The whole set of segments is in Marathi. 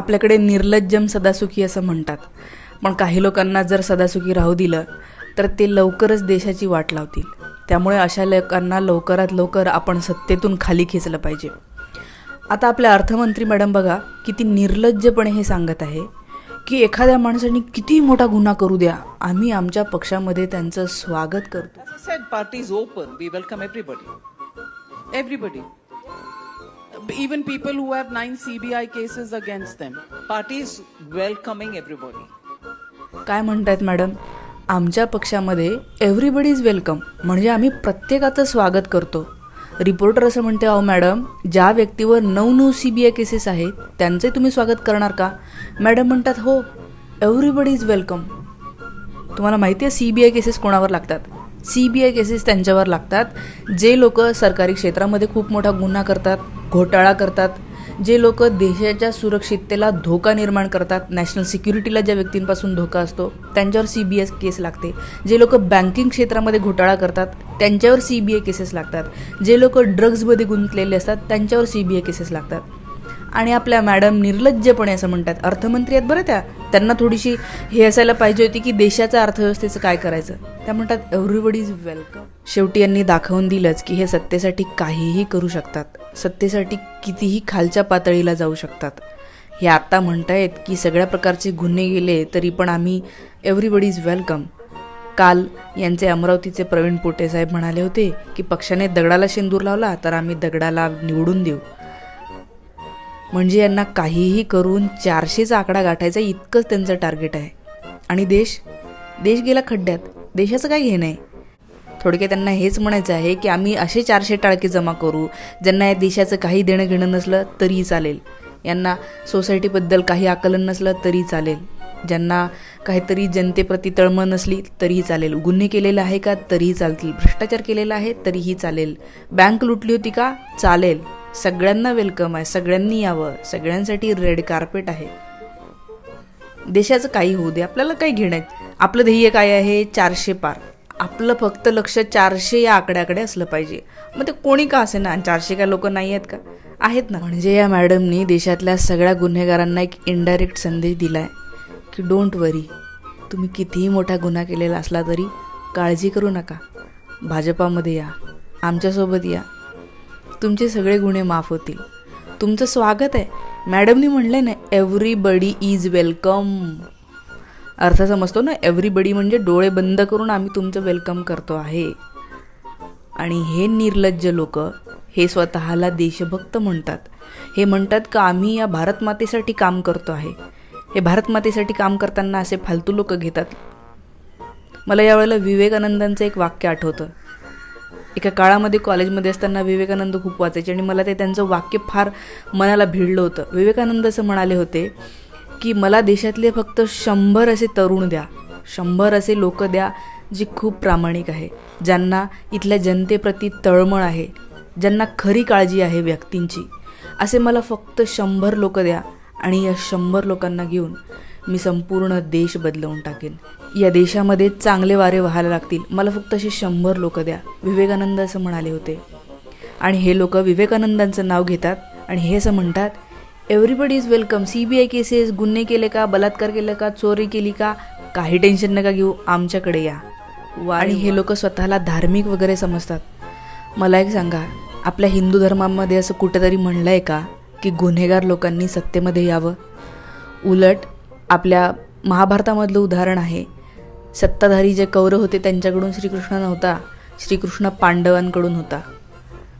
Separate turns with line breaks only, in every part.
आपल्याकडे निर्लज्जम सदासुखी असं म्हणतात, पण काही लोकांना जर सदासुखी राहू दिलं तर ते लवकरच देशाची वाट लावतील. त्यामुळे अशा लोकांना लवकरात लवकर आपण सत्तेतून खाली खेचलं पाहिजे. आता आपल्या अर्थमंत्री मॅडम बघा किती निर्लज्जपणे हे सांगत आहे की एखाद्या माणसाने किती मोठा गुन्हा करू द्या, आम्ही आमच्या पक्षामध्ये त्यांचं स्वागत करतो.
As I said, party is open. We welcome everybody. Everybody. Even people who have 9 CBI cases against them. Party is welcoming everybody.
काय म्हणतायत मॅडम? आमच्या पक्षामध्ये एव्हरीबडी इज वेलकम, म्हणजे आम्ही प्रत्येकाचं स्वागत करतो. रिपोर्टर असं म्हणते, अहो मॅडम, ज्या व्यक्तीवर 9 CBI केसेस आहेत त्यांचे तुम्ही स्वागत करणार का? मॅडम म्हणतात, हो, एव्हरीबडी इज वेलकम. तुम्हाला माहिती आहे CBI केसेस कोणावर लागतात? CBI केसेस त्यांच्यावर लागतात जे लोक सरकारी क्षेत्रामध्ये खूप मोठा गुन्हा करतात, घोटाळा करतात, जे लोक देशाच्या सुरक्षिततेला धोका निर्माण करतात, नॅशनल सिक्युरिटीला ज्या व्यक्तींपासून धोका असतो त्यांच्यावर CBI केस लागते. जे लोक बँकिंग क्षेत्रामध्ये घोटाळा करतात त्यांच्यावर CBI केसेस लागतात. जे लोक ड्रग्जमध्ये गुंतलेले असतात त्यांच्यावर CBI केसेस लागतात. आणि आपल्या मॅडम निर्लज्जपणे असं म्हणतात, अर्थमंत्री आहेत बरं, त्यांना थोडीशी हे असायला पाहिजे होती की देशाच्या अर्थव्यवस्थेचं काय करायचं. त्या म्हणतात एव्हरीबडी इज वेलकम. शेवटी यांनी दाखवून दिलंच की हे सत्तेसाठी काहीही करू शकतात, सत्तेसाठी कितीही खालच्या पातळीला जाऊ शकतात. हे आत्ता म्हणतायत की सगळ्या प्रकारचे गुन्हे गेले तरी पण आम्ही एव्हरीबडी इज वेलकम. काल यांचे अमरावतीचे प्रवीण पोटे साहेब म्हणाले होते की पक्षाने दगडाला शेंदूर लावला तर आम्ही दगडाला निवडून देऊ. म्हणजे यांना काहीही करून 400चा आकडा गाठायचा इतकंच त्यांचं टार्गेट आहे. आणि देश गेला खड्ड्यात, देशाचं काही हे नाही. थोडक्यात त्यांना हेच म्हणायचं आहे की आम्ही असे 400 टाळके जमा करू ज्यांना या देशाचं काही देणं घेणं नसलं तरी चालेल, यांना सोसायटीबद्दल काही आकलन नसलं तरी चालेल, ज्यांना काहीतरी जनतेप्रती तळमळ नसली तरीही चालेल, गुन्हे केलेले आहे का तरीही चालतील, भ्रष्टाचार केलेला आहे तरीही चालेल, बँक लुटली होती का चालेल, सगळ्यांना वेलकम आहे, सगळ्यांनी यावं, सगळ्यांसाठी रेड कार्पेट आहे. देशाचं काही होऊ दे, आपल्याला काही घेणं. आपलं ध्येय काय आहे? 400 पार. आपलं फक्त लक्ष 400 या आकड्याकडे असलं पाहिजे. मग ते कोणी का असे ना, 400 काय लोक नाही आहेत का? आहेत ना. म्हणजे या मॅडमनी देशातल्या सगळ्या गुन्हेगारांना एक इनडायरेक्ट संदेश दिलाय की डोंट वरी, तुम्ही कितीही मोठा गुन्हा केलेला असला तरी काळजी करू नका, भाजपामध्ये या, आमच्यासोबत या, तुमचे सगळे गुन्हे माफ होतील, तुमचं स्वागत आहे. मॅडमनी म्हणलंय ना, एव्हरीबडी इज वेलकम. अर्थ समजतो ना, एव्हरीबडी म्हणजे डोळे बंद करून आम्ही तुमचं वेलकम करतो आहे. आणि हे निर्लज्ज लोक हे स्वतःला देशभक्त म्हणतात. हे म्हणतात का आम्ही या भारत मातेसाठी काम करतो आहे. हे भारत मातेसाठी काम करताना असे फालतू लोक घेतात. मला यावेळेला विवेकानंदांचं एक वाक्य आठवतं. एका काळामध्ये कॉलेजमध्ये असताना विवेकानंद खूप वाचायचे आणि मला ते त्यांचं वाक्य फार मनाला भिडलं होतं. विवेकानंद असं म्हणाले होते की मला देशातले फक्त 100 असे तरुण द्या, 100 असे लोक द्या जे खूप प्रामाणिक आहे, ज्यांना इथल्या जनतेप्रती तळमळ आहे, ज्यांना खरी काळजी आहे व्यक्तींची. असे मला फक्त 100 लोक द्या आणि या 100 लोकांना घेऊन मी संपूर्ण देश बदलवून टाकेन. या देशामध्ये चांगले वारे व्हायला लागतील, मला फक्त असे 100 लोक द्या. विवेकानंद असं म्हणाले होते. आणि हे लोक विवेकानंदांचं नाव घेतात आणि हे असं म्हणतात, everybody is welcome. CBI cases, गुन्हे केले का, बलात्कार केलं का, चोरी केली का, काही टेन्शन नका घेऊ, आमच्याकडे या. आणि हे लोक स्वतःला धार्मिक वगैरे समजतात. मला एक सांगा, आपल्या हिंदू धर्मामध्ये असं कुठेतरी म्हणलं आहे का की गुन्हेगार लोकांनी सत्तेमध्ये यावं? उलट आपल्या महाभारतामधलं उदाहरण आहे. सत्ताधारी जे कौरव होते त्यांच्याकडून श्रीकृष्ण नव्हता, श्रीकृष्ण पांडवांकडून होता.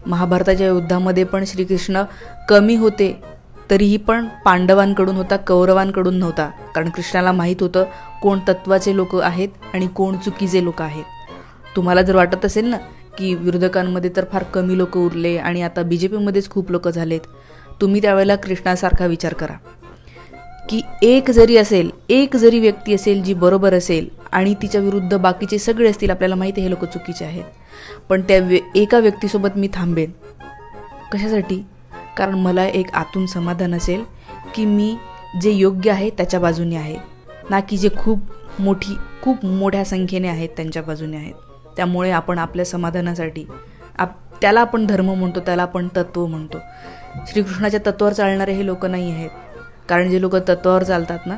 महाभारताच्या युद्धामध्ये पण श्रीकृष्ण कमी होते तरीही पण पांडवांकडून होता, कौरवांकडून नव्हता. कारण कृष्णाला माहीत होतं कोण तत्वाचे लोक आहेत आणि कोण चुकीचे लोक आहेत. तुम्हाला जर वाटत असेल ना की विरोधकांमध्ये तर फार कमी लोक उरले आणि आता BJPमध्येच खूप लोक झालेत, तुम्ही त्यावेळेला कृष्णासारखा विचार करा की एक जरी व्यक्ती असेल जी बरोबर असेल आणि तिच्या विरुद्ध बाकीचे सगळे असतील, आपल्याला माहिती आहे हे लोक चुकीचे आहेत, पण त्या एका व्यक्तीसोबत मी थांबेन. कशासाठी? कारण मला एक आतून समाधान असेल की मी जे योग्य आहे त्याच्या बाजूने आहे, ना की जे खूप मोठ्या संख्येने आहेत त्यांच्या बाजूने आहेत. त्यामुळे आपण आपल्या समाधानासाठी त्याला आपण धर्म म्हणतो, त्याला आपण तत्व म्हणतो. श्रीकृष्णाच्या तत्वावर चालणारे हे लोक नाही आहेत. कारण जे लोक तत्वावर चालतात ना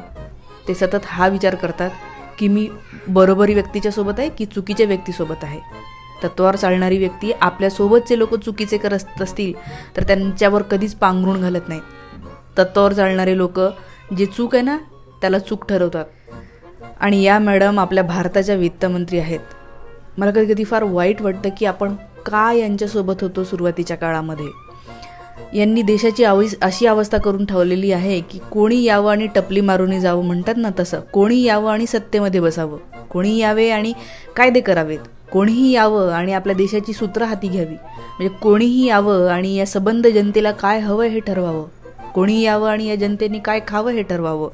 ते सतत हा विचार करतात की मी बरोबरी व्यक्तीच्या सोबत आहे की चुकीच्या व्यक्तीसोबत आहे. तत्वावर चालणारी व्यक्ती आपल्यासोबतचे लोक चुकीचे करत असतील तर त्यांच्यावर कधीच पांघरूण घालत नाहीत. तत्वावर चालणारे लोक जे चूक आहे ना त्याला चूक ठरवतात. आणि या मॅडम आपल्या भारताच्या वित्तमंत्री आहेत. मला कधी कधी फार वाईट वाटतं की आपण का यांच्यासोबत होतो सुरुवातीच्या काळामध्ये. यांनी देशाची अशी अवस्था करून ठेवलेली आहे की कोणी यावं आणि टपली मारून जावं म्हणतात ना तसं. कोणी यावं आणि सत्तेमध्ये बसावं, कोणी यावे आणि कायदे करावेत, कोणीही यावं आणि आपल्या देशाची सूत्र हाती घ्यावी. म्हणजे कोणीही यावं आणि या सबंध जनतेला काय हवं हे ठरवावं, कोणी यावं आणि या जनतेने काय खावं हे ठरवावं,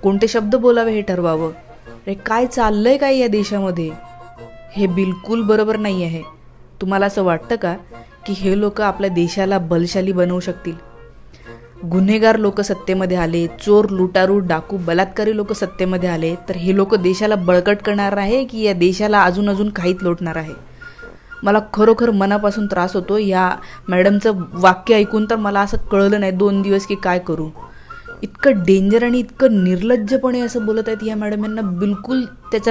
कोणते शब्द बोलावे हे ठरवावं. अरे काय चाललंय काय या देशामध्ये, हे बिलकुल बरोबर नाही आहे. तुम्हाला असं वाटतं का की हे लोक आपल्या देशाला बलशाली बनवू शकतील? गुन्हेगार लोक सत्तेमध्ये आले, चोर, लुटारू, डाकू, बलात्कारी लोक सत्तेमध्ये आले तर हे लोक देशाला बळकट करणार आहे की या देशाला अजून काहीच लोटणार आहे? मला खरोखर मनापासून त्रास होतो या मॅडमचं वाक्य ऐकून. तर मला असं कळलं नाही 2 दिवस की काय करू. इतकं डेंजर आणि इतकं निर्लज्जपणे असं बोलत आहेत या मॅडम. यांना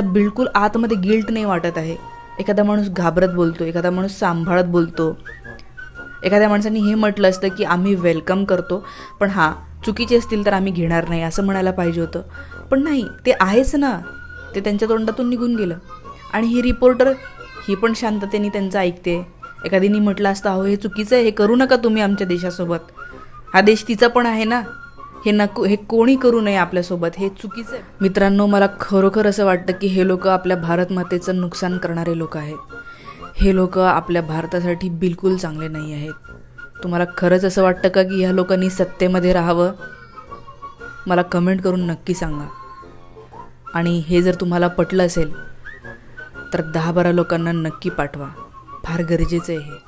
बिलकुल आतमध्ये गिल्ट नाही वाटत आहे. एखादा माणूस घाबरत बोलतो, एखादा माणूस सांभाळत बोलतो. एखाद्या माणसाने हे म्हटलं असतं की आम्ही वेलकम करतो पण हां चुकीचे असतील तर आम्ही घेणार नाही असं म्हणायला पाहिजे होतं. पण नाही, ते आहेच ना, ते त्यांच्या तोंडातून निघून गेलं. आणि ही रिपोर्टर ही पण शांततेने त्यांचं ऐकते. एखादीने म्हटलं असतं अहो हे चुकीचं आहे, हे करू नका तुम्ही आमच्या देशासोबत, हा देश तिचा पण आहे ना, हे कोणी करू नये आपल्यासोबत, हे चुकीचं आहे. मित्रांनो, मला खरोखर असं वाटतं की हे लोक आपल्या भारत मातेचं नुकसान करणारे लोक आहेत. हे लोक आपल्या भारतासाठी बिलकुल चांगले नाही आहेत. तुम्हाला खरंच असं वाटतं का की ह्या लोकांनी सत्तेमध्ये राहावं? मला कमेंट करून नक्की सांगा. आणि हे जर तुम्हाला पटलं असेल तर 10-12 लोकांना नक्की पाठवा. फार गरजेचं आहे हे.